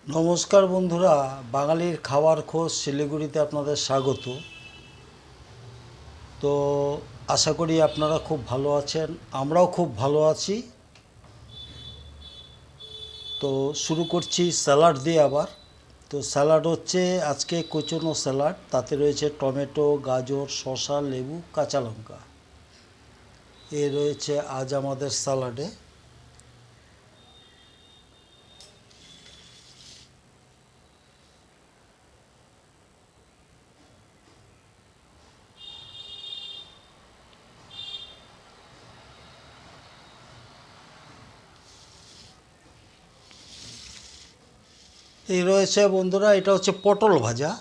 নমস্কার বন্ধুরা, বাঙালির খাবার খোঁজ শিলিগুড়িতে আপনাদের স্বাগত। তো আশা করি আপনারা খুব ভালো আছেন, আমরাও খুব ভালো আছি। তো শুরু করছি স্যালাড দিয়ে আবার। তো স্যালাড হচ্ছে আজকে কুচনো স্যালাড, তাতে রয়েছে টমেটো, গাজর, শসা, লেবু, কাঁচা লঙ্কা। এ রয়েছে আজ আমাদের স্যালাডে। এই রয়েছে বন্ধুরা, এটা হচ্ছে পটল ভাজা।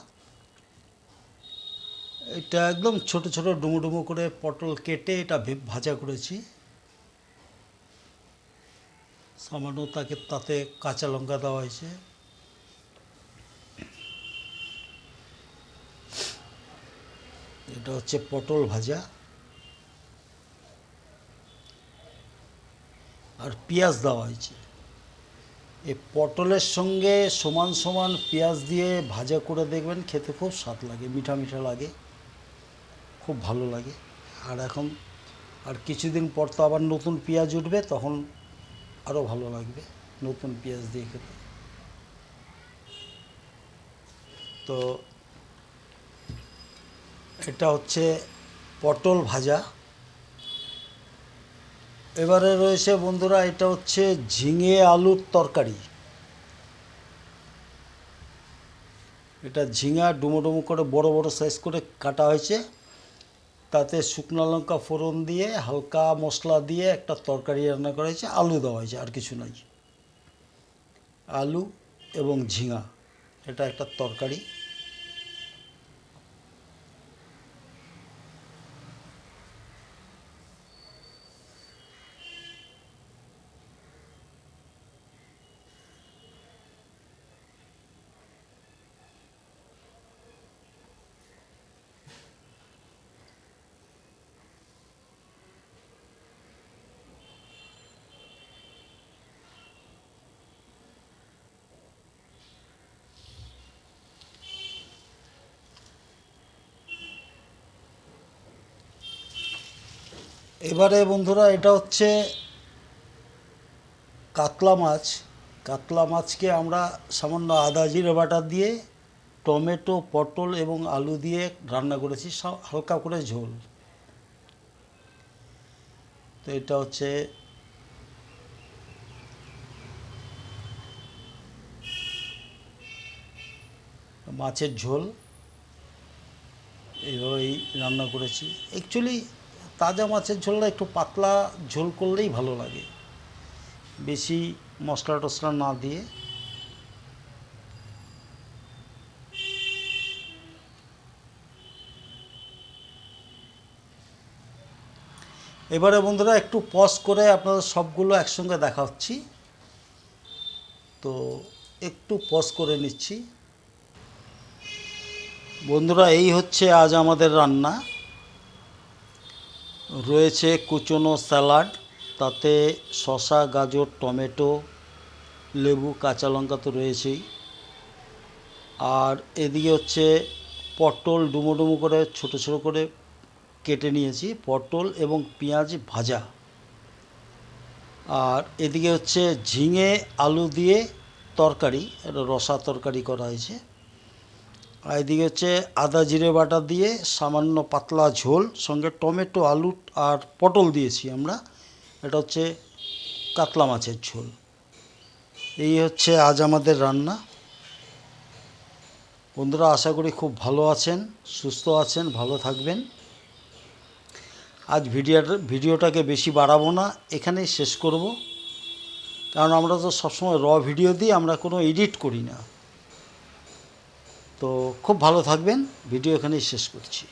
এটা একদম ছোট ছোট ডুমো ডুমো করে পটল কেটে এটা ভাজা করেছি। সামান্য তাতে কাঁচা লঙ্কা দেওয়া হয়েছে। এটা হচ্ছে পটল ভাজা, আর পেঁয়াজ দেওয়া হয়েছে। এই পটলের সঙ্গে সমান সমান পেঁয়াজ দিয়ে ভাজা করে দেখবেন, খেতে খুব স্বাদ লাগে, মিঠা মিঠা লাগে, খুব ভালো লাগে। আর কিছুদিন পর তো আবার নতুন পেঁয়াজ উঠবে, তখন আরও ভালো লাগবে নতুন পেঁয়াজ দিয়ে খেতে। তো এটা হচ্ছে পটল ভাজা। এবারে রয়েছে বন্ধুরা, এটা হচ্ছে ঝিঙে আলুর তরকারি। এটা ঝিঙা ডুমো ডুমো করে বড় বড় সাইজ করে কাটা হয়েছে, তাতে শুকনো লঙ্কা ফোড়ন দিয়ে হালকা মশলা দিয়ে একটা তরকারি রান্না করা হয়েছে। আলু দেওয়া হয়েছে, আর কিছু নাই। আলু এবং ঝিঙা, এটা একটা তরকারি। এবারে বন্ধুরা, এটা হচ্ছে কাতলা মাছ। কাতলা মাছকে আমরা সামান্য আদা জিরে বাটা দিয়ে টমেটো, পটল এবং আলু দিয়ে রান্না করেছি, হালকা করে ঝোল। তো এটা হচ্ছে মাছের ঝোল, এইভাবেই রান্না করেছি। অ্যাকচুয়ালি তাজা মাছের ঝোলটা একটু পাতলা ঝোল করলেই ভালো লাগে, বেশি মশলা টশলা না দিয়ে। এবারে বন্ধুরা, একটু পজ করে আপনাদের সবগুলো একসঙ্গে দেখাচ্ছি। তো একটু পজ করে নিচ্ছি। বন্ধুরা, এই হচ্ছে আজ আমাদের রান্না। রয়েছে কুচনো স্যালাড, তাতে শসা, গাজর, টমেটো, লেবু, কাঁচা লঙ্কা তো রয়েছেই। আর এদিকে হচ্ছে পটল ডুমো ডুমো করে ছোটো ছোটো করে কেটে নিয়েছি, পটল এবং পেঁয়াজ ভাজা। আর এদিকে হচ্ছে ঝিঙে আলু দিয়ে তরকারি, একটা রসা তরকারি করা হয়েছে। আর এদিকে হচ্ছে আদা জিরে বাটা দিয়ে সামান্য পাতলা ঝোল, সঙ্গে টমেটো, আলু আর পটল দিয়েছি আমরা। এটা হচ্ছে কাতলা মাছের ঝোল। এই হচ্ছে আজ আমাদের রান্না। বন্ধুরা, আশা করি খুব ভালো আছেন, সুস্থ আছেন, ভালো থাকবেন। আজ ভিডিওটাকে বেশি বাড়াবো না, এখানেই শেষ করব। কারণ আমরা তো সবসময় ভিডিও দিই, আমরা কোনো এডিট করি না। তো খুব ভালো থাকবেন, ভিডিও এখানেই শেষ করছি।